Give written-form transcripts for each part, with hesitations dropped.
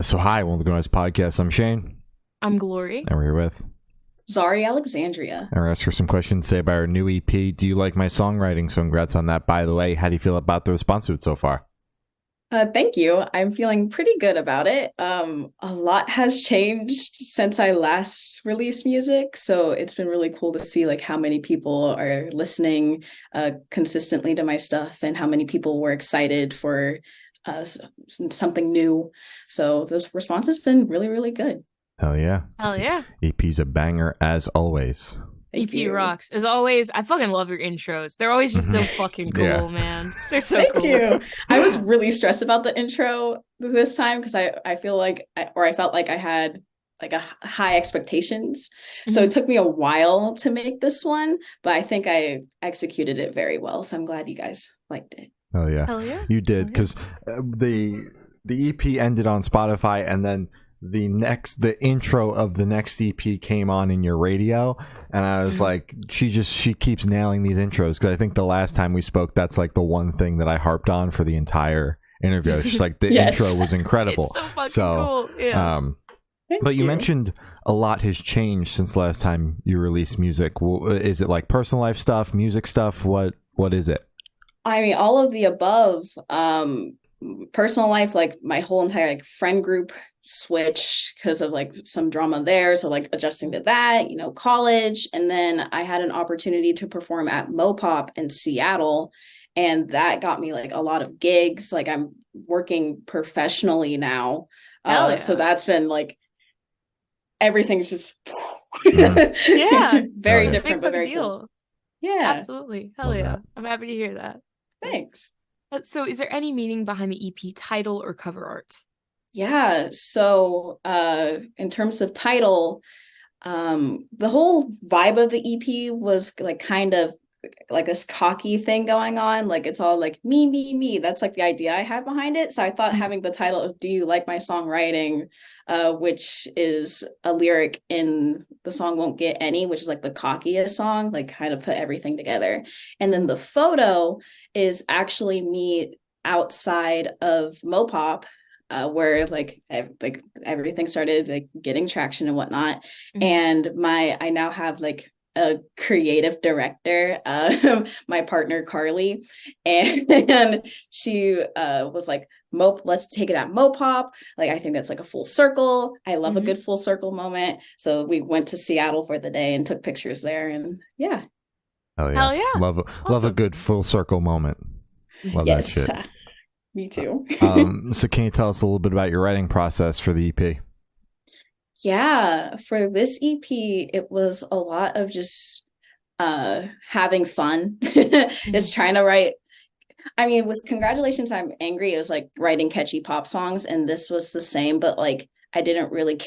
So hi, welcome to this podcast. I'm Shane, I'm Glory. and we're here with, Zari Alexandria. and we're asking some questions today about our new EP. Do you like my songwriting? So congrats on that. By the way, how do you feel about the response to it so far? Thank you. I'm feeling pretty good about it. A lot has changed since I last released music, so it's been really cool to see like how many people are listening consistently to my stuff and how many people were excited for something new. So this response has been really, really good. Hell yeah. Hell yeah. EP's a banger as always. Thank EP you. rocks. As always, I fucking love your intros. They're always just so fucking cool, Yeah. man. They're so Thank cool. you. I was really stressed about the intro this time because I feel like I felt like I had like a high expectations. So it took me a while to make this one, but I think I executed it very well. So I'm glad you guys liked it. Oh yeah. Hell yeah. You did, Hell yeah. because the EP ended on Spotify, and then the intro of the next EP came on in your radio, and I was like, she keeps nailing these intros, because I think the last time we spoke, that's like the one thing that I harped on for the entire interview. It's just like the Yes. intro was incredible. It's so fucking cool. Yeah. Thank But you mentioned a lot has changed since last time you released music. Is it like personal life stuff, music stuff? What is it? I mean, all of the above. Personal life, like my whole entire like friend group switched because of like some drama there. So like adjusting to that, college. And then I had an opportunity to perform at Mopop in Seattle. And that got me like a lot of gigs. Like I'm working professionally now. Hell yeah. So that's been like everything's just Yeah. very yeah. different, Big but fucking very deal. cool. Yeah. Absolutely. Hell Love yeah. that. I'm happy to hear that. Thanks. So is there any meaning behind the EP title or cover art? Yeah. So in terms of title, the whole vibe of the EP was like kind of like this cocky thing going on. Like it's all like me. That's like the idea I had behind it. So I thought having the title of Do You Like My Songwriting, which is a lyric in the song Won't Get Any, which is like the cockiest song, like kind of put everything together. And then the photo is actually me outside of Mopop, where like everything started like getting traction and whatnot. And I now have like a creative director, my partner Carly, and she was like, let's take it at Mopop. Like I think that's like a full circle. I love a good full circle moment. So we went to Seattle for the day and took pictures there, and yeah. Oh yeah. Hell yeah. Love a Awesome. good full circle moment. Love Yes. that shit. Me too. So can you tell us a little bit about your writing process for the EP? Yeah, for this EP, it was a lot of just having fun. Just trying to write. I mean, with Congratulations, I'm Angry, it was like writing catchy pop songs, and this was the same, but like I didn't really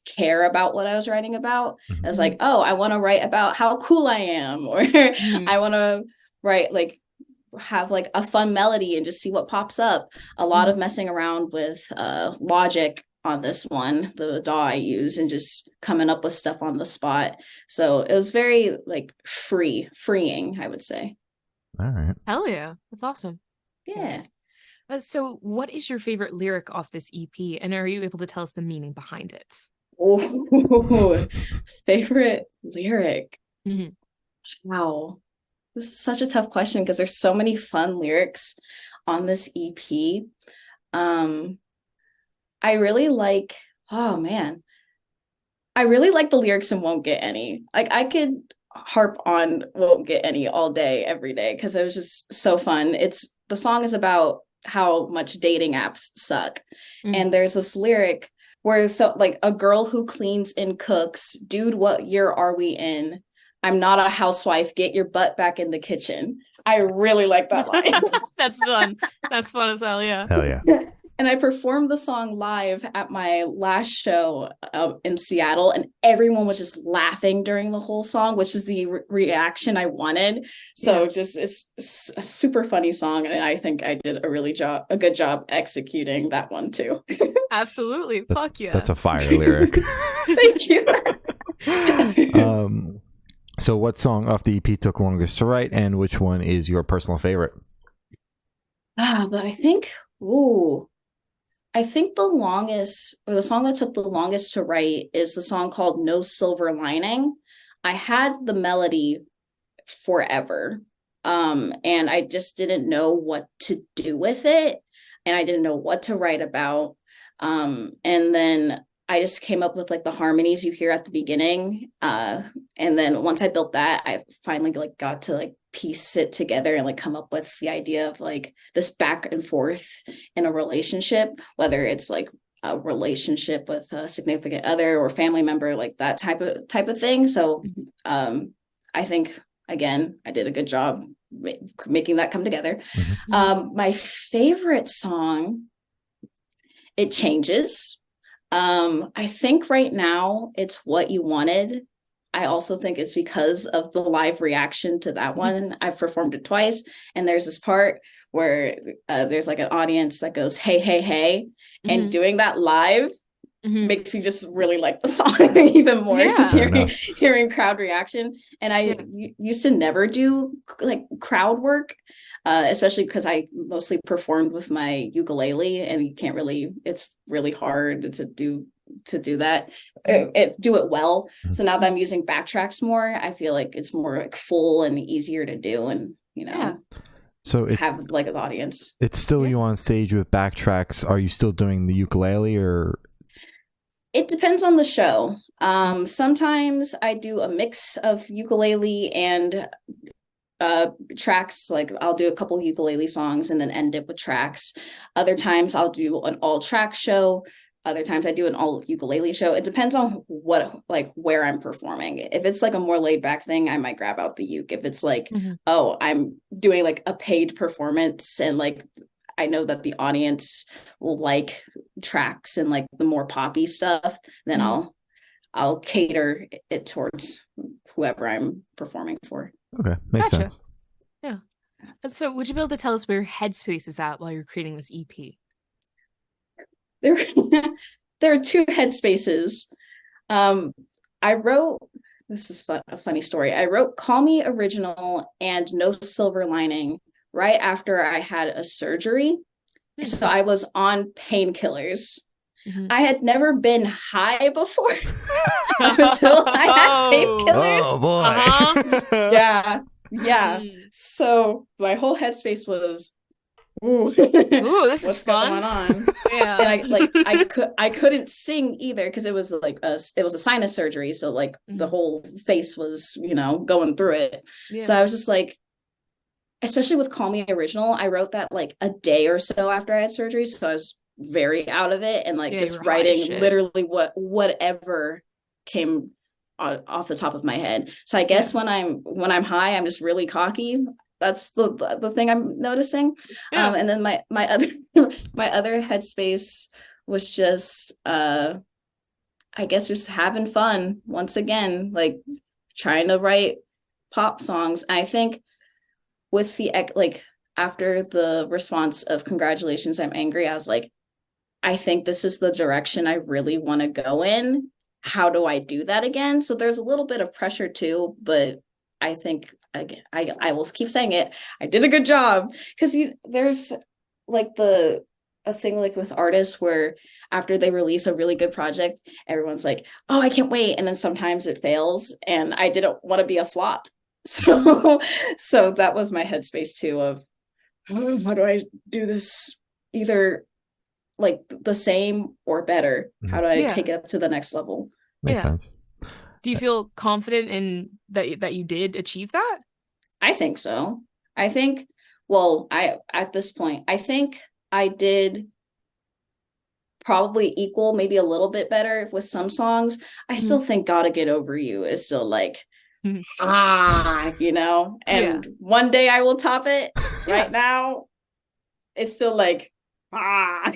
care about what I was writing about. I was like, oh, I want to write about how cool I am, or I want to write like have like a fun melody and just see what pops up. A lot of messing around with Logic on this one, the DAW I use, and just coming up with stuff on the spot. So it was very like freeing, I would say. All right. Hell yeah. That's awesome. Yeah. So what is your favorite lyric off this EP? And are you able to tell us the meaning behind it? Oh, favorite lyric. Mhm. Wow. This is such a tough question because there's so many fun lyrics on this EP. I really like, oh man, I really like the lyrics in Won't Get Any. Like I could harp on Won't Get Any all day, every day, because it was just so fun. The song is about how much dating apps suck. And there's this lyric where so like a girl who cleans and cooks, dude, what year are we in? I'm not a housewife, get your butt back in the kitchen. I really like that line. That's fun. That's fun as hell, yeah. Hell yeah. And I performed the song live at my last show in Seattle, and everyone was just laughing during the whole song, which is the reaction I wanted. So just it's a super funny song, and I think I did a good job executing that one too. Absolutely. Fuck yeah. That's a fire lyric. Thank you. So what song off the EP took longest to write, and which one is your personal favorite? But I think, ooh, I think the song that took the longest to write is the song called No Silver Lining. I had the melody forever. And I just didn't know what to do with it. And I didn't know what to write about. And then I just came up with like the harmonies you hear at the beginning. And then once I built that, I finally like got to like piece it together and like come up with the idea of like this back and forth in a relationship, whether it's like a relationship with a significant other or family member, like that type of thing. So I think again, I did a good job making that come together. My favorite song, it changes. I think right now it's What You Wanted. I also think it's because of the live reaction to that one. I've performed it twice, and there's this part where there's like an audience that goes, hey, hey, hey. And doing that live makes me just really like the song even more, because hearing crowd reaction. And I used to never do like crowd work, especially because I mostly performed with my ukulele, and you can't really, it's really hard to do that, do it well. So now that I'm using backtracks more, I feel like it's more like full and easier to do, and so it's have like an audience. It's still you on stage with backtracks. Are you still doing the ukulele, or? It depends on the show. Sometimes I do a mix of ukulele and tracks. Like I'll do a couple ukulele songs and then end it with tracks. Other times I'll do an all track show. Other times I do an all ukulele show. It depends on where I'm performing. If it's like a more laid back thing, I might grab out the uke. If it's like, oh, I'm doing like a paid performance and like I know that the audience will like tracks and like the more poppy stuff, then I'll cater it towards whoever I'm performing for. Okay, makes sense. Yeah. So would you be able to tell us where your headspace is at while you're creating this EP? There are two headspaces. I wrote, this is a funny story. I wrote Call Me Original and No Silver Lining right after I had a surgery. So I was on painkillers. I had never been high before until I had painkillers. Oh boy. Yeah. So my whole headspace was, ooh, this is fun. Going on? Yeah. And I couldn't sing either, because it was like it was a sinus surgery, so like the whole face was going through it. So I was just like, especially with Call Me Original, I wrote that like a day or so after I had surgery, so I was very out of it, and like just writing literally whatever came off the top of my head. So I guess when I'm high, I'm just really cocky. That's the thing I'm noticing. And then my other my other headspace was just I guess just having fun once again, like trying to write pop songs. I think with the like after the response of congratulations, I'm angry, I was like, I think this is the direction I really want to go in. How do I do that again? So there's a little bit of pressure too, but I think I will keep saying it. I did a good job, because there's like a thing like with artists where after they release a really good project, everyone's like, oh, I can't wait. And then sometimes it fails, and I didn't want to be a flop. So that was my headspace too of, oh, how do I do this either like the same or better? How do I take it up to the next level? Makes sense. Do you feel confident in that you did achieve that? I think so. I think, well, at this point, I think I did probably equal, maybe a little bit better with some songs. I still think Gotta Get Over You is still like, and one day I will top it. Right now, it's still like, yeah.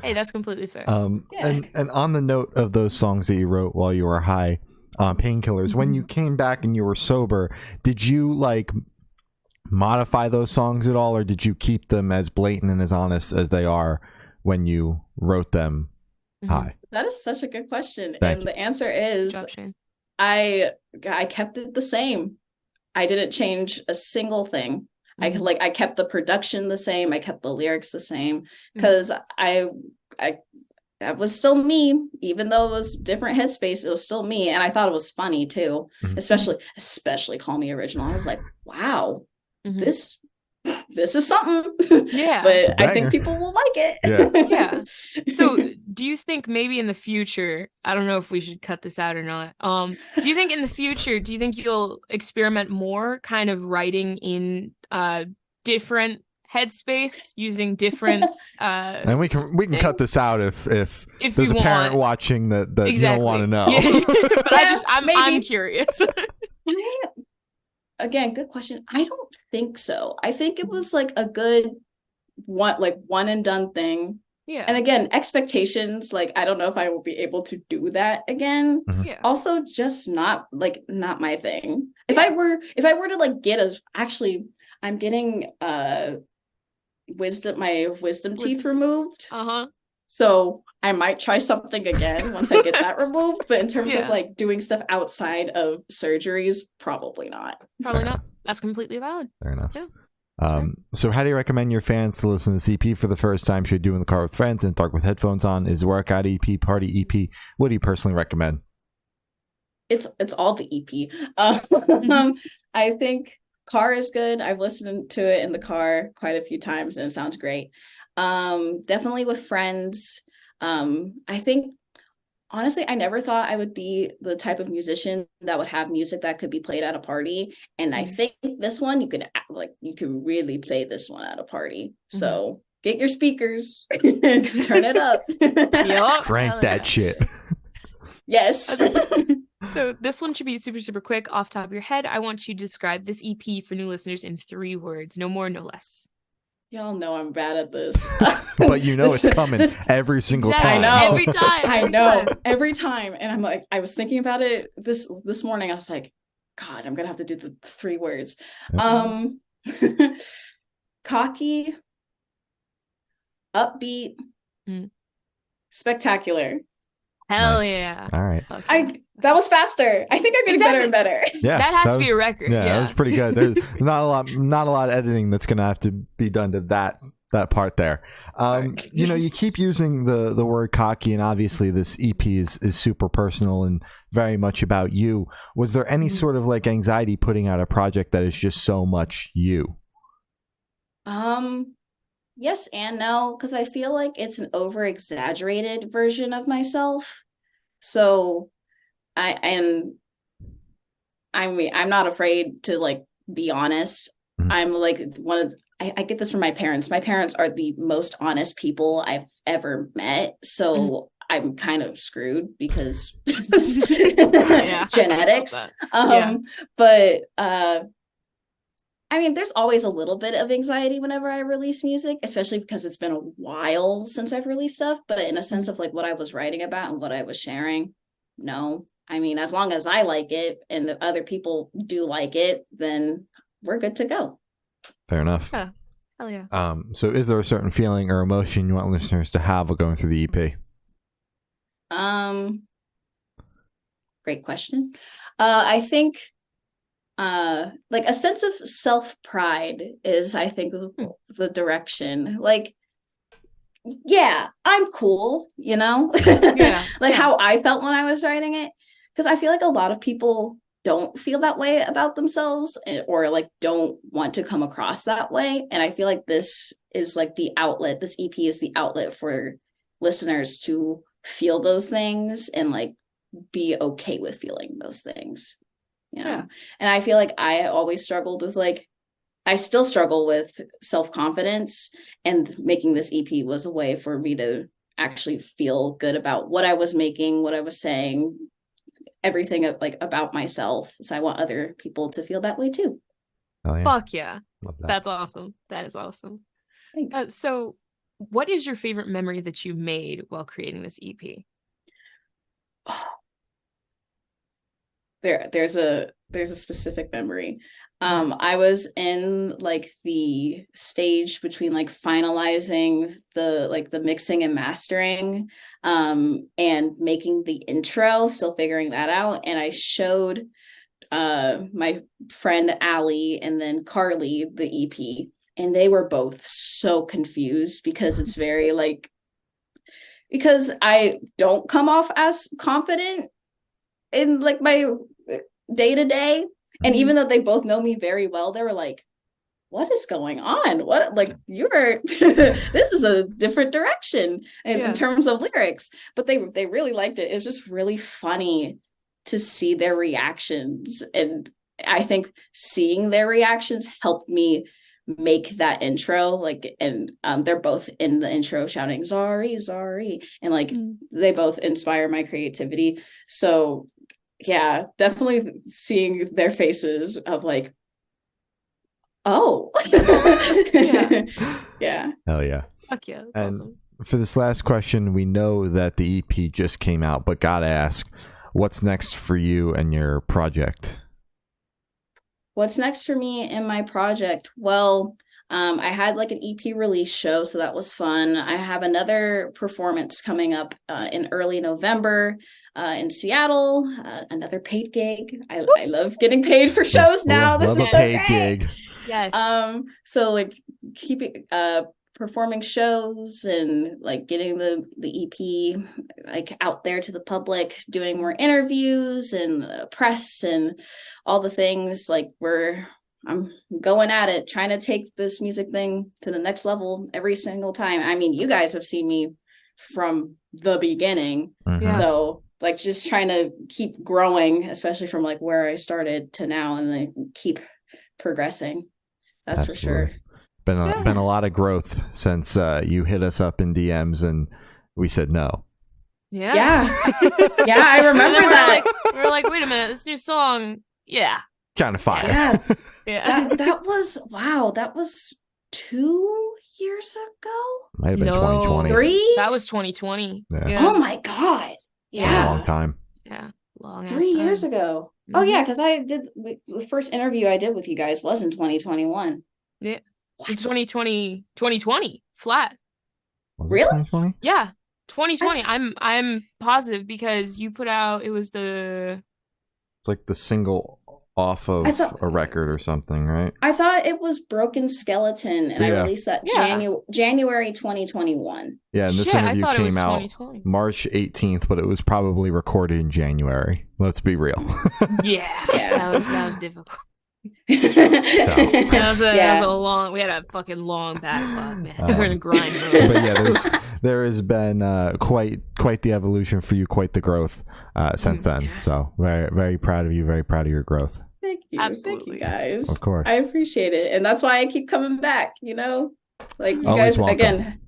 Hey, that's completely fair. And on the note of those songs that you wrote while you were high, Painkillers, when you came back and you were sober, did you like modify those songs at all, or did you keep them as blatant and as honest as they are when you wrote them high? That is such a good question. Thank you. The answer is I kept it the same. I didn't change a single thing. I kept the production the same, I kept the lyrics the same, because I that was still me, even though it was different headspace, it was still me, and I thought it was funny too. Especially Call Me Original. I was like, wow, this is something. Yeah. But I think people will like it. Yeah. So do you think maybe in the future, I don't know if we should cut this out or not. Do you think in the future, do you think you'll experiment more kind of writing in different headspace, using different and we can cut this out if there's a parent watching that exactly. You don't want to know. But I'm curious. Again, good question. I don't think so. I think it was like a good one and done thing. Yeah. And again, expectations, like I don't know if I will be able to do that again. Yeah. Also, just not my thing. If I were to like I'm getting my wisdom teeth removed. So I might try something again once I get that removed. But in terms of like doing stuff outside of surgeries, probably not. Probably not. That's completely valid. Fair enough. Yeah. So how do you recommend your fans to listen to this EP for the first time? Should do in the car with friends, in the dark with headphones on? Is workout EP, party EP? What do you personally recommend? It's all the EP. I think car is good. I've listened to it in the car quite a few times and it sounds great. Definitely with friends. I think honestly, I never thought I would be the type of musician that would have music that could be played at a party. And I think this one you could really play this one at a party. So get your speakers, turn it up. Crank that shit. Yes. So this one should be super, super quick. Off the top of your head, I want you to describe this EP for new listeners in 3 words. No more, no less. Y'all know I'm bad at this. But it's coming every single time. I know. Every time. I know. Every time. And I'm like, I was thinking about it this morning. I was like, God, I'm going to have to do the 3 words. Cocky, upbeat, spectacular. Hell nice. Yeah. All right. That was faster. I think I'm getting better and better. Yeah, that has to be a record. Yeah, that was pretty good. There's not a lot of editing that's going to have to be done to that part there. You keep using the word cocky, and obviously this EP is super personal and very much about you. Was there any sort of like anxiety putting out a project that is just so much you? Yes and no, because I feel like it's an over-exaggerated version of myself. So I'm not afraid to like be honest. I'm like I get this from my parents. My parents are the most honest people I've ever met. So I'm kind of screwed because genetics. But I mean, there's always a little bit of anxiety whenever I release music, especially because it's been a while since I've released stuff. But in a sense of like what I was writing about and what I was sharing, no. I mean, as long as I like it and the other people do like it, then we're good to go. Fair enough. Yeah. Hell yeah. So is there a certain feeling or emotion you want listeners to have while going through the EP? Great question. I think like a sense of self-pride is, I think, the direction. Like, yeah, I'm cool, like how I felt when I was writing it. Because I feel like a lot of people don't feel that way about themselves or like don't want to come across that way. And I feel like this is like the outlet. This EP is the outlet for listeners to feel those things and like be okay with feeling those things. And I feel like I always struggled with I still struggle with self-confidence, and making this EP was a way for me to actually feel good about what I was making, what I was saying, everything about myself. So I want other people to feel that way too. Oh, yeah. Fuck yeah. Love that. That's awesome. That is awesome. Thanks. So what is your favorite memory that you made while creating this EP? There's a specific memory. I was in like the stage between like finalizing the mixing and mastering, and making the intro, still figuring that out. And I showed my friend Allie and then Carly the EP, and they were both so confused because it's very like, because I don't come off as confident in like my day to day, and even though they both know me very well, they were like, what is going on? What, like, you're this is a different direction in terms of lyrics. But they really liked it. It was just really funny to see their reactions, and I think seeing their reactions helped me make that intro. Like, and they're both in the intro shouting Zari, Zari, and like they both inspire my creativity. So yeah, definitely seeing their faces of like, oh. Yeah. Hell yeah. Fuck yeah, that's and awesome. For this last question, we know that the EP just came out, but gotta ask, what's next for you and your project? What's next for me and my project? Well, I had like an EP release show, so that was fun. I have another performance coming up in early November in Seattle, another paid gig. I love getting paid for shows now. This is so great. Gig. Yes. So like keeping performing shows and like getting the EP like out there to the public, doing more interviews and press and all the things. Like I'm going at it, trying to take this music thing to the next level every single time. I mean, you guys have seen me from the beginning. So like just trying to keep growing, especially from like where I started to now, and then keep progressing. That's Absolutely. For sure. Been a lot of growth since you hit us up in DMs and we said no. Yeah, I remember that. We were like, wait a minute, this new song, kind of fire. Yeah. That was, wow, that was 2 years ago. Might have been 2020. 3? That was 2020. Yeah. Oh my god. Yeah, a long time. Yeah, long. 3 years ago. Oh yeah, because I did the first interview I did with you guys was in 2021. Yeah. In 2020 flat. Really? 2020? Yeah, 2020. I'm positive because you put out, it was the, it's like the single off of a record or something, right? I thought it was Broken Skeleton, and I released that January 2021. Yeah, and this interview came out March 18th, but it was probably recorded in January. Let's be real. Yeah, that was difficult. That was a long. We had a fucking long backlog, man. We're in a grind mode. But yeah, there has been quite the evolution for you, quite the growth since then. So very, very proud of you. Very proud of your growth. Thank you. Absolutely. Thank you guys. Of course, I appreciate it, and that's why I keep coming back. You know, like you Always guys welcome. Again.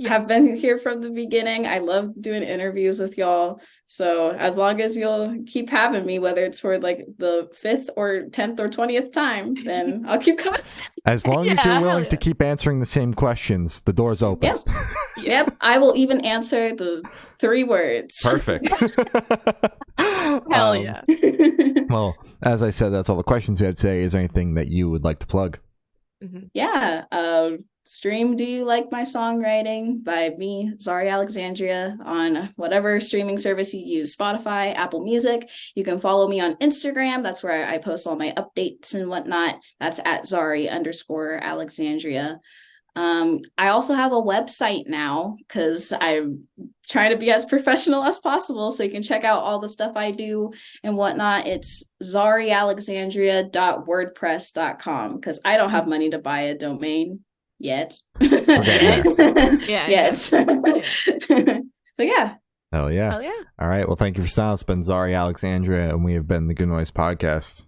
Yes. Have been here from the beginning. I love doing interviews with y'all. So as long as you'll keep having me, whether it's for like the 5th or 10th or 20th time, then I'll keep coming. As long as you're willing to keep answering the same questions, the door's open. Yep. I will even answer the 3 words. Perfect. Hell yeah. Well, as I said, that's all the questions we had today. Is there anything that you would like to plug? Yeah. Stream Do You Like My Songwriting by me, Zari Alexandria, on whatever streaming service you use, Spotify, Apple Music. You can follow me on Instagram. That's where I post all my updates and whatnot. That's at Zari_Alexandria. I also have a website now because I'm trying to be as professional as possible, so you can check out all the stuff I do and whatnot. It's zarialexandria.wordpress.com because I don't have money to buy a domain yet. So yeah. Hell yeah. Hell yeah. All right. Well, thank you for stopping. It's been Zari Alexandria, and we have been the Good Noise Podcast.